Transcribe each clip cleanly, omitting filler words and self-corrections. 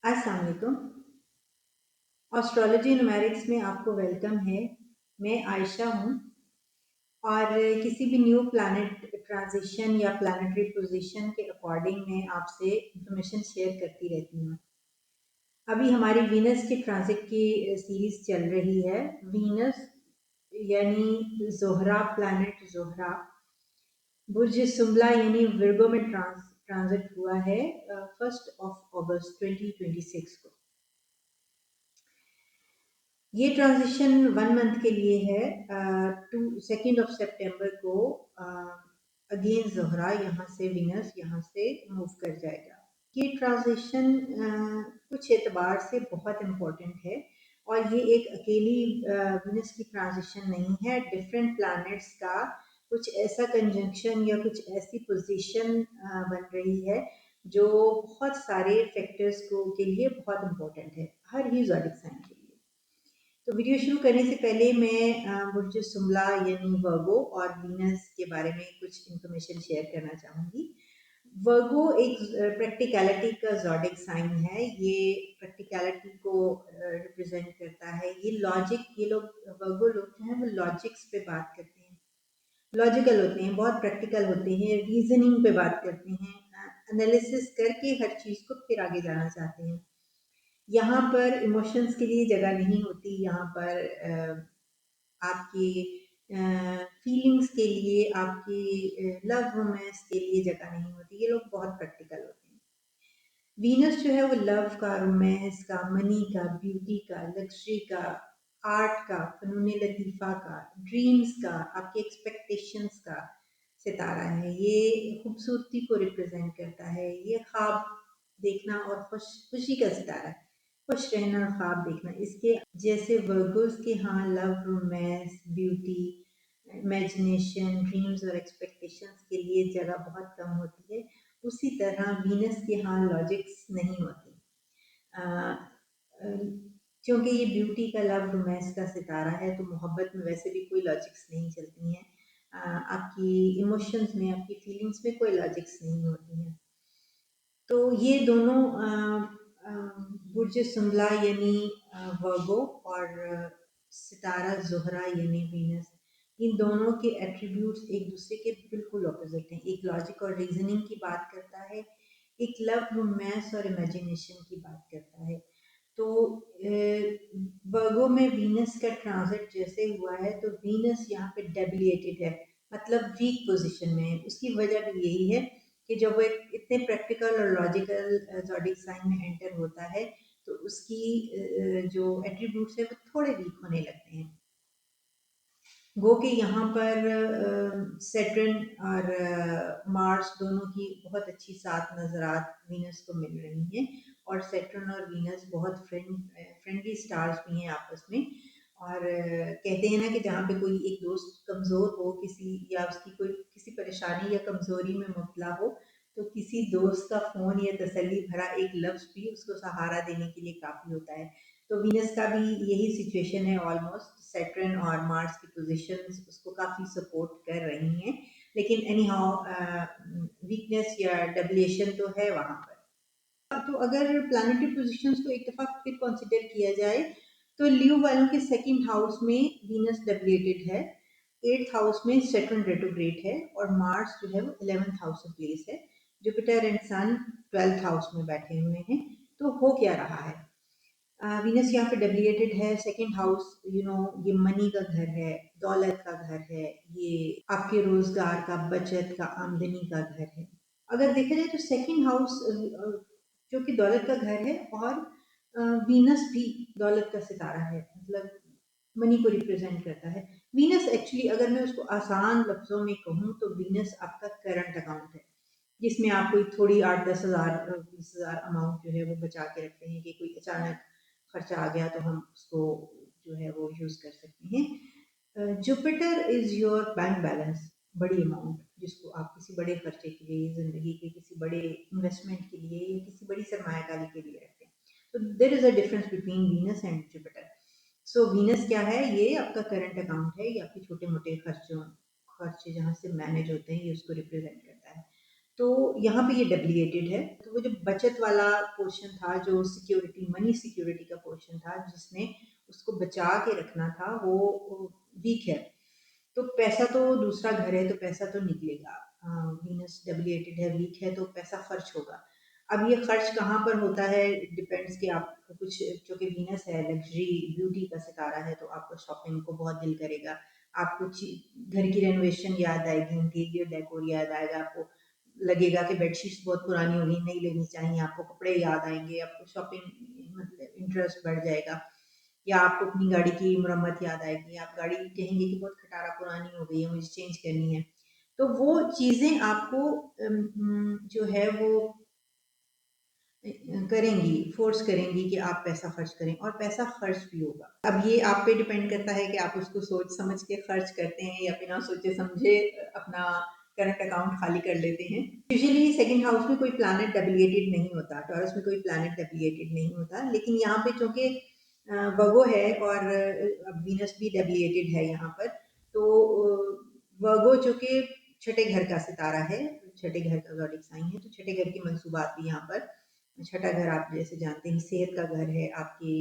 अस्सलाम वालेकुम। Astrology numerics में आपको वेलकम है। मैं आयशा हूँ और किसी भी न्यू प्लैनेट ट्रांजिशन या प्लैनेटरी पोजीशन के अकॉर्डिंग मैं आपसे इंफॉर्मेशन शेयर करती रहती हूँ। अभी हमारी वीनस के ट्रांजिट की सीरीज चल रही है। वीनस यानी जोहरा, प्लैनेट जोहरा बुर्ज सुम्बला यानी विर्गो में ट्रांजिट हुआ है 1 अगस्त 2026 को। ये ट्रांजिशन 1 मंथ के लिए है। 2 सितंबर को अगेन जोहरा यहाँ से वीनस यहाँ से मूव कर जाएगा। ये ट्रांजिशन कुछ एतबार से बहुत इम्पोर्टेंट है और ये एक अकेली वीनस की ट्रांजिशन नहीं है। डिफरेंट प्लैनेट्स का कुछ ऐसा कंजंक्शन या कुछ ऐसी पोजीशन बन रही है जो बहुत सारे फैक्टर्स को के लिए बहुत इम्पोर्टेंट है, हर ही ज़ोडिक साइन के लिए। तो वीडियो शुरू करने से पहले मैं बुर्ज सुम्बला यानी वर्गो और वीनस के बारे में कुछ इन्फॉर्मेशन शेयर करना चाहूँगी। वर्गो एक प्रैक्टिकलिटी का ज़ोडिक साइन है। ये प्रैक्टिकलिटी को रिप्रेजेंट करता है। ये लॉजिक, ये लोग वर्गो लोग जो हैं वो लॉजिक्स पे बात करते हैं, लॉजिकल होते हैं, बहुत प्रैक्टिकल होते हैं, रीजनिंग पे बात करते हैं, एनालिसिस करके हर चीज़ को फिर आगे जाना चाहते हैं। यहाँ पर इमोशंस के लिए जगह नहीं होती। यहाँ पर आपकी फीलिंग्स के लिए, आपकी लव रोमांस के लिए जगह नहीं होती। ये लोग बहुत प्रैक्टिकल होते हैं। वीनस जो है वो लव का, रोमांस का, मनी का, ब्यूटी का, लग्जरी का, आर्ट का, फनून लतीफ़ा का, ड्रीम्स का, आपके एक्सपेक्टेशंस का सितारा है। ये खूबसूरती को रिप्रेजेंट करता है। ये ख्वाब देखना और खुशी का सितारा है, खुश रहना और ख्वाब देखना। इसके जैसे वर्गोस के यहाँ love, romance, beauty, imagination, dreams और एक्सपेक्टेशंस के लिए जगह बहुत कम होती है, उसी तरह वीनस के यहाँ लॉजिक्स नहीं होती। क्योंकि ये ब्यूटी का, लव, रोमांस का सितारा है तो मोहब्बत में वैसे भी कोई लॉजिक्स नहीं चलती हैं। आपकी इमोशंस में, आपकी फीलिंग्स में कोई लॉजिक्स नहीं होती हैं। तो ये दोनों बुर्ज सुम्बला यानी वर्गो और सितारा जोहरा यानी वीनस, इन दोनों के एट्रीब्यूट्स एक दूसरे के बिल्कुल ऑपोजिट हैं। एक लॉजिक और रीजनिंग की बात करता है, एक लव, रोमांस और इमेजिनेशन की बात करता है। तो वर्गो में वीनस का ट्रांजिट जैसे हुआ है तो वीनस यहाँ पे डेबिलिएटेड है, मतलब वीक पोजीशन में है। उसकी वजह भी यही है कि जब वो एक इतने प्रैक्टिकल और लॉजिकल ज़ोडिक साइन में एंटर होता है तो उसकी जो एट्रीब्यूट्स है वो थोड़े वीक होने लगते हैं। गो के यहाँ पर सैटर्न और मार्स दोनों की बहुत अच्छी सात नज़रात वीनस को मिल रही हैं और सैटर्न और वीनस बहुत फ्रेंडली स्टार्स भी हैं आपस में। और कहते हैं ना कि जहाँ पे कोई एक दोस्त कमज़ोर हो किसी, या उसकी कोई किसी परेशानी या कमज़ोरी में मुब्तला हो, तो किसी दोस्त का फ़ोन या तसल्ली भरा एक लफ्ज़ भी उसको सहारा देने के लिए काफ़ी होता है। तो वीनस का भी यही सिचुएशन है ऑलमोस्ट। सैटर्न और मार्स की पोजीशंस उसको काफ़ी सपोर्ट कर रही हैं, लेकिन एनी हाउ वीकनेस या डबलेशन तो है वहाँ पर। तो अगर प्लानिटरी पोजीशंस को एक दफ़ा फिर कंसिडर किया जाए तो लियो वालों के सेकंड हाउस में वीनस डबलेटेड है, 8th हाउस में सैटर्न रेट्रोग्रेड है और मार्स जो है वो 11th हाउस में प्लेस है। Jupiter and sun 12th house में बैठे हुए हैं। तो हो क्या रहा है, वीनस यहाँ पे डब्लिएटेड है, सेकंड हाउस ये मनी का घर है, दौलत का घर है, ये आपके रोजगार का, बचत का, आमदनी का घर है। अगर देखा जाए तो सेकंड हाउस जो कि दौलत का घर है और वीनस भी दौलत का सितारा है, मतलब मनी को रिप्रेजेंट करता है। वीनस एक्चुअली अगर मैं उसको आसान लफ्जों में कहूँ तो वीनस आपका करंट अकाउंट है, जिसमें आप कोई थोड़ी 8-10 हज़ार 20 हज़ार अमाउंट जो है वो बचा के रखते हैं कि कोई अचानक खर्चा आ गया तो हम उसको जो है वो यूज़ कर सकते हैं। Jupiter is your bank balance, बड़ी अमाउंट जिसको आप किसी बड़े खर्चे के लिए, ज़िंदगी के किसी बड़े इन्वेस्टमेंट के लिए या किसी बड़ी सरमायाकारी के लिए रखते हैं। तो there is a difference between Venus and Jupiter. So Venus क्या है, ये आपका करंट अकाउंट है, ये आपके छोटे मोटे खर्चे जहाँ से मैनेज होते हैं, ये उसको रिप्रेजेंट करता है। तो यहाँ पे ये डब्लिएटेड है। तो वो जो बचत वाला पोर्शन था, जो सिक्योरिटी मनी सिक्योरिटी का पोर्शन था जिसने उसको बचा के रखना था, वो वीक है। तो पैसा तो दूसरा घर है, तो पैसा तो निकलेगा। वीनस डब्लिएटेड है, वीक है, तो पैसा खर्च होगा। अब ये खर्च कहाँ पर होता है, डिपेंड्स कि आप कुछ, चूंकि वीनस है लग्जरी ब्यूटी का सितारा है, तो आपको शॉपिंग को बहुत दिल करेगा। आपको घर की रेनोवेशन याद आएगी, इंटीरियर डेकोर याद आएगा, आपको लगेगा कि बेडशीट्स बहुत पुरानी हो गई, नहीं लेनी चाहिए, आपको कपड़े याद आएंगे, आपको शॉपिंग मतलब इंटरेस्ट बढ़ जाएगा। या आपको अपनी गाड़ी की मरम्मत याद आएगी, आप गाड़ी कहेंगे कि बहुत खटारा पुरानी हो गई है, मुझे चेंज करनी है। तो वो चीज़ें आपको जो है वो करेंगी, फोर्स करेंगी कि आप पैसा खर्च करें, और पैसा खर्च भी होगा। अब ये आप पे डिपेंड करता है कि आप उसको सोच समझ के खर्च करते हैं या बिना सोचे समझे अपना करंट अकाउंट खाली कर लेते हैं। यूजुअली सेकंड हाउस में कोई प्लैनेट डब्लिएटेड नहीं होता, टॉरस में कोई प्लैनेट डब्लिएटेड नहीं होता, लेकिन यहाँ पे चूंकि वर्गो है और वीनस भी डब्लिएटेड है यहाँ पर, तो वर्गो चूंकि छठे घर का सितारा है, छठे घर का ज़ोडिक साइन है, तो छठे घर की मंसूबात भी यहाँ पर, छठा घर आप जैसे जानते हैं सेहत का घर है, आपकी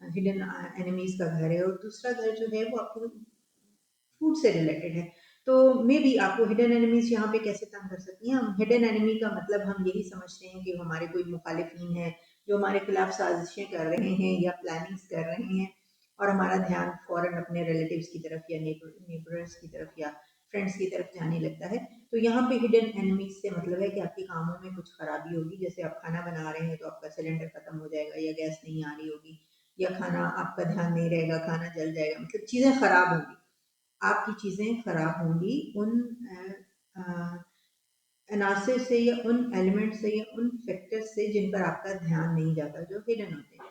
हिडन एनिमीज का घर है, और दूसरा घर जो है वो आपको फूड से रिलेटेड है। तो मे बी आपको हिडन एनिमीज यहाँ पे कैसे तंग कर सकती हैं। हम हिडन एनिमी का मतलब हम यही समझते हैं कि हमारे कोई मुखालिफिन है जो हमारे खिलाफ साजिशें कर रहे हैं या प्लानिंग्स कर रहे हैं, और हमारा ध्यान फौरन अपने रिलेटिव्स की तरफ या नेबर्स की तरफ या फ्रेंड्स की तरफ जाने लगता है। तो यहाँ पे हिडन एनिमीज से मतलब है कि आपके कामों में कुछ खराबी होगी, जैसे आप खाना बना रहे हैं तो आपका सिलेंडर खत्म हो जाएगा या गैस नहीं आ रही होगी, या खाना आपका ध्यान नहीं रहेगा, खाना जल जाएगा, मतलब चीज़ें खराब होंगी, आपकी चीज़ें खराब होंगी उन अनासिर से या उन एलिमेंट से या उन फैक्टर्स से जिन पर आपका ध्यान नहीं जाता, जो हिडन होते हैं।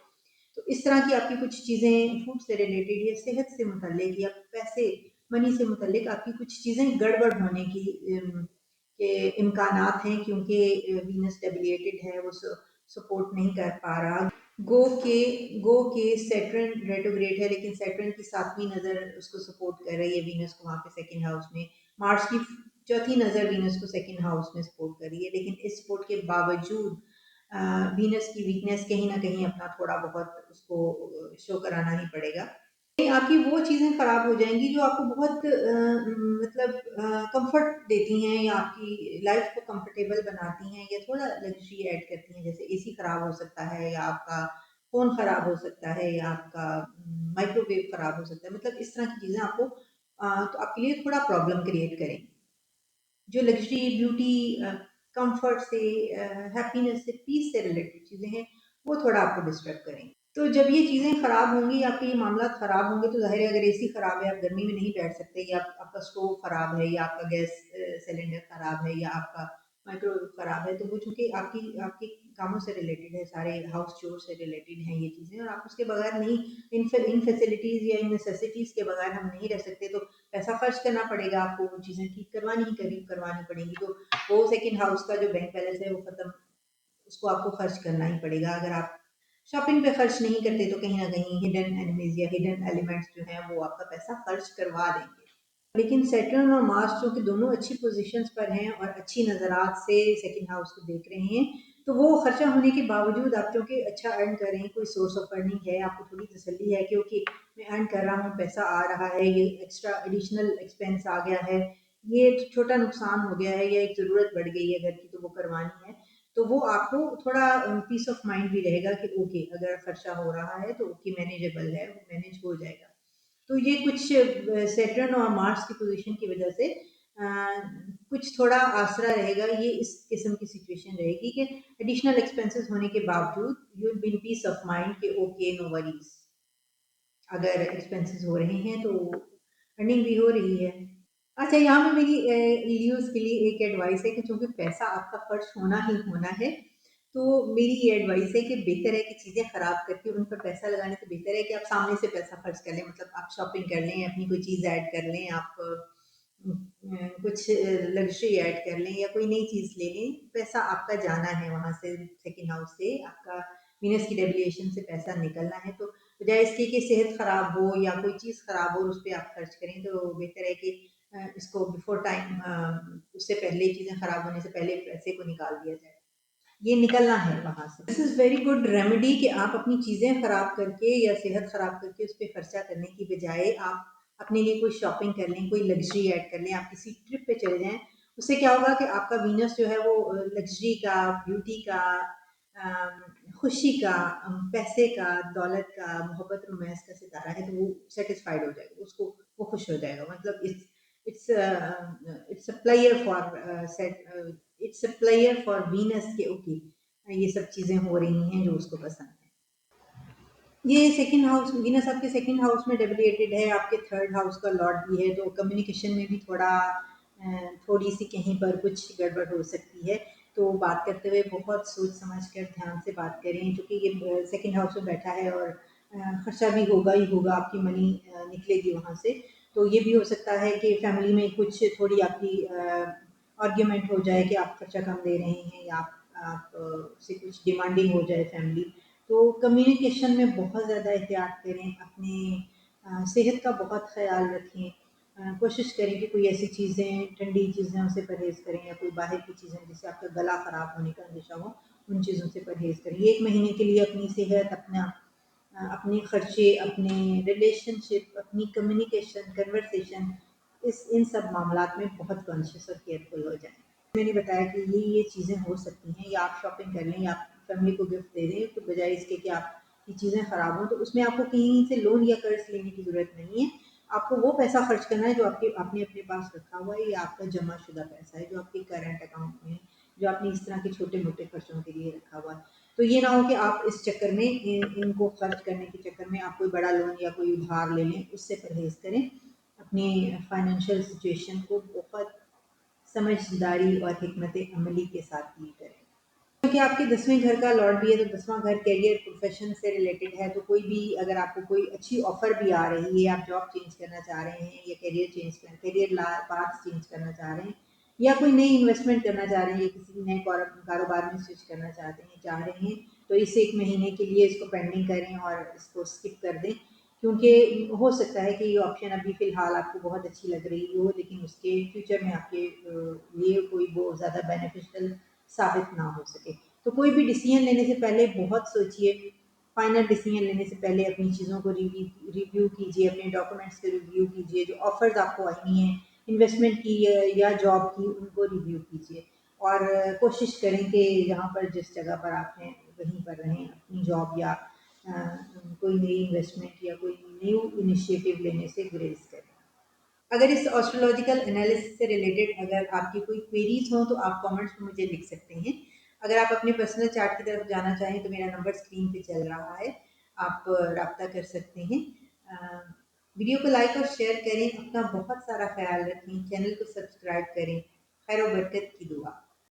तो इस तरह की आपकी कुछ चीज़ें फूड से रिलेटेड या सेहत से मुतल्लिक या पैसे मनी से मुतल्लिक आपकी कुछ चीज़ें गड़बड़ होने की के इम्कानात हैं, क्योंकि वीनस डब्लिएटेड है, वो सपोर्ट नहीं कर पा रहा। गो के गो के सैटर्न रेट्रोग्रेड है, लेकिन सैटर्न की 7वीं नज़र उसको सपोर्ट कर रही है वीनस को वहाँ पे सेकंड हाउस में। मार्स की चौथी नज़र वीनस को सेकंड हाउस में सपोर्ट कर रही है, लेकिन इस सपोर्ट के बावजूद वीनस की वीकनेस कहीं ना कहीं अपना थोड़ा बहुत उसको शो कराना ही पड़ेगा। आपकी वो चीज़ें खराब हो जाएंगी जो आपको बहुत मतलब कंफर्ट देती हैं या आपकी लाइफ को कंफर्टेबल बनाती हैं या थोड़ा लग्जरी ऐड करती हैं, जैसे एसी खराब हो सकता है या आपका फ़ोन खराब हो सकता है या आपका माइक्रोवेव खराब हो सकता है, मतलब इस तरह की चीज़ें आपको तो आपके लिए थोड़ा प्रॉब्लम क्रिएट करेंगी। जो लग्जरी ब्यूटी कंफर्ट से हैप्पीनेस से पीस से रिलेटेड चीज़ें हैं, वो थोड़ा आपको डिस्टर्ब करेंगी। तो जब ये चीज़ें खराब होंगी, आपके ये मामला खराब होंगे, तो ज़ाहिर है अगर एसी खराब है, आप गर्मी में नहीं बैठ सकते, या आपका स्टोव खराब है या आपका गैस सिलेंडर खराब है या आपका माइक्रोवेव खराब है, तो वो चूंकि आपकी आपके कामों से रिलेटेड है, सारे हाउस चोर से रिलेटेड हैं ये चीज़ें, और आप उसके बगैर नहीं, इन फैसिलिटीज़ या इन नेसेसिटीज़ के बगैर हम नहीं रह सकते, तो पैसा खर्च करना पड़ेगा, आपको वो चीज़ें ठीक करवानी पड़ेंगी। तो वो सेकंड हाउस का जो बैंक बैलेंस है वो खत्म, उसको आपको खर्च करना ही पड़ेगा। अगर आप शॉपिंग पे खर्च नहीं करते, तो कहीं ना कहीं हिडन एनिमीज या हिडन एलिमेंट्स जो हैं वो आपका पैसा खर्च करवा देंगे। लेकिन सैटर्न और मार्स जो कि दोनों अच्छी पोजीशंस पर हैं और अच्छी नज़रात से सेकंड हाउस को देख रहे हैं, तो वो खर्चा होने के बावजूद आप क्योंकि अच्छा अर्न कर रहे हैं, कोई सोर्स ऑफ अर्निंग है, आपको थोड़ी तसल्ली है क्योंकि मैं अर्न कर रहा हूँ, पैसा आ रहा है, ये एक्स्ट्रा एडिशनल एक्सपेंस आ गया है, ये छोटा नुकसान हो गया है या एक ज़रूरत बढ़ गई है घर की, तो वो करवानी है। तो वो आपको थोड़ा पीस ऑफ माइंड भी रहेगा कि ओके, अगर खर्चा हो रहा है तो ओके, मैनेजेबल है, वो मैनेज हो जाएगा। तो ये कुछ सैटर्न और मार्स की पोजीशन की वजह से कुछ थोड़ा आसरा रहेगा, ये इस किस्म की सिचुएशन रहेगी कि एडिशनल एक्सपेंसेस होने के बावजूद you will be peace of mind के ओके, नो वरीज, अगर एक्सपेंसेस हो रहे हैं तो अर्निंग भी हो रही है। अच्छा, यहाँ पे मेरी यूज़ के लिए एक एडवाइस है कि चूंकि पैसा आपका खर्च होना ही होना है, तो मेरी ये एडवाइस है कि बेहतर है कि चीज़ें ख़राब करके उन पर पैसा लगाने से बेहतर है कि आप सामने से पैसा खर्च कर लें, मतलब आप शॉपिंग कर लें, अपनी कोई चीज़ ऐड कर लें, आप कुछ लग्जरी ऐड कर लें या कोई नई चीज़ ले लें। पैसा आपका जाना है वहाँ से, सेकंड हाउस से आपका वीनस की डेविएशन से पैसा निकलना है, तो बजाय इसके कि सेहत ख़राब हो या कोई चीज़ ख़राब हो और उस पे आप खर्च करें, तो बेहतर है कि इसको बिफोर टाइम, उससे पहले चीज़ें ख़राब होने से पहले पैसे को निकाल दिया जाए। ये निकलना है वहाँ से। This is very good remedy कि आप अपनी चीज़ें ख़राब करके या सेहत ख़राब करके उस पे खर्चा करने की बजाय आप अपने लिए कोई शॉपिंग कर लें, कोई लग्ज़री ऐड कर लें, आप किसी ट्रिप पे चले जाएँ। उससे क्या होगा कि आपका वीनस जो है वो लग्ज़री का, ब्यूटी का, खुशी का, पैसे का, दौलत का, मोहब्बत रोमांस का सितारा है, तो वो सैटिस्फाइड हो जाएगा, उसको वो खुश हो जाएगा। मतलब it's it's a player for it's a player for Venus के ओके, ये सब चीज़ें हो रही हैं जो उसको पसंद है। ये सेकंड हाउस, वीनस आपके सेकंड हाउस में डेबिलिटेड है, आपके थर्ड हाउस का लॉर्ड भी है, तो कम्युनिकेशन में भी थोड़ी सी कहीं पर कुछ गड़बड़ हो सकती है। तो बात करते हुए बहुत सोच समझ कर ध्यान से बात करें, क्योंकि ये सेकंड हाउस में बैठा है और खर्चा भी होगा ही होगा, आपकी मनी निकलेगी वहाँ से। तो ये भी हो सकता है कि फैमिली में कुछ थोड़ी आपकी आर्ग्यूमेंट हो जाए कि आप खर्चा कम दे रहे हैं, या आप से कुछ डिमांडिंग हो जाए फैमिली। तो कम्युनिकेशन में बहुत ज़्यादा एहतियात करें, अपने सेहत का बहुत ख़्याल रखें। कोशिश करें कि कोई ऐसी चीज़ें, ठंडी चीज़ों से परहेज़ करें, या कोई बाहर की चीज़ें जिससे आपका गला ख़राब होने का अंदेशा हो, उन चीज़ों से परहेज़ करें। 1 महीने के लिए अपनी सेहत, अपने खर्चे, अपने रिलेशनशिप, अपनी कम्युनिकेशन, कन्वर्सेशन, इस इन सब मामलात में बहुत कॉन्शियस और केयरफुल हो जाएँ। मैंने बताया कि ये चीज़ें हो सकती हैं, या आप शॉपिंग कर लें, या आप फैमिली को गिफ्ट दे दें, तो बजाय इसके कि आपकी चीज़ें ख़राब हों, तो उसमें आपको कहीं से लोन या कर्ज़ लेने की ज़रूरत नहीं है। आपको वो पैसा खर्च करना है जो आपने अपने पास रखा हुआ है, या आपका जमा-शुदा पैसा है, जो आपके करंट अकाउंट में है, जो आपने इस तरह के छोटे-मोटे खर्चों के लिए रखा हुआ है। तो ये ना हो कि आप इस चक्कर में इनको खर्च करने के चक्कर में आप कोई बड़ा लोन या कोई उधार ले लें, उससे परहेज़ करें। अपनी फाइनेंशियल सिचुएशन को बहुत समझदारी और हिकमत अमली के साथ डील करें। क्योंकि आपके 10वें घर का लॉर्ड भी है, तो 10वां घर करियर प्रोफेशन से रिलेटेड है, तो कोई भी अगर आपको कोई अच्छी ऑफर भी आ रही है, आप जॉब चेंज करना चाह रहे हैं, या करियर पाथ चेंज करना चाह रहे हैं, या कोई नई इन्वेस्टमेंट करना चाह रहे हैं, या किसी नए कारोबार में स्विच करना चाह रहे हैं, तो इस 1 महीने के लिए इसको पेंडिंग करें और इसको स्किप कर दें। क्योंकि हो सकता है कि ये ऑप्शन अभी फ़िलहाल आपको बहुत अच्छी लग रही हो, लेकिन उसके फ्यूचर में आपके लिए कोई वो ज़्यादा बेनिफिशियल साबित ना हो सके। तो कोई भी डिसीजन लेने से पहले बहुत सोचिए, फाइनल डिसीजन लेने से पहले अपनी चीज़ों को रिव्यू कीजिए, अपने डॉक्यूमेंट्स को रिव्यू कीजिए, जो ऑफ़र्स आपको आई हैं, इन्वेस्टमेंट की या जॉब की, उनको रिव्यू कीजिए। और कोशिश करें कि यहाँ पर जिस जगह पर आप हैं, वहीं पर रहें, अपनी जॉब या कोई नई इन्वेस्टमेंट या कोई न्यू इनिशिएटिव लेने से गुरेज़ करें। अगर इस एस्ट्रोलॉजिकल एनालिसिस से रिलेटेड अगर आपकी कोई क्वेरीज हो, तो आप कमेंट्स में मुझे लिख सकते हैं। अगर आप अपने पर्सनल चार्ट की तरफ जाना चाहें, तो मेरा नंबर स्क्रीन पे चल रहा है, आप राब्ता कर सकते हैं। वीडियो को लाइक और शेयर करें, अपना बहुत सारा ख्याल रखें, चैनल को सब्सक्राइब करें। खैर व बरकत की दुआ।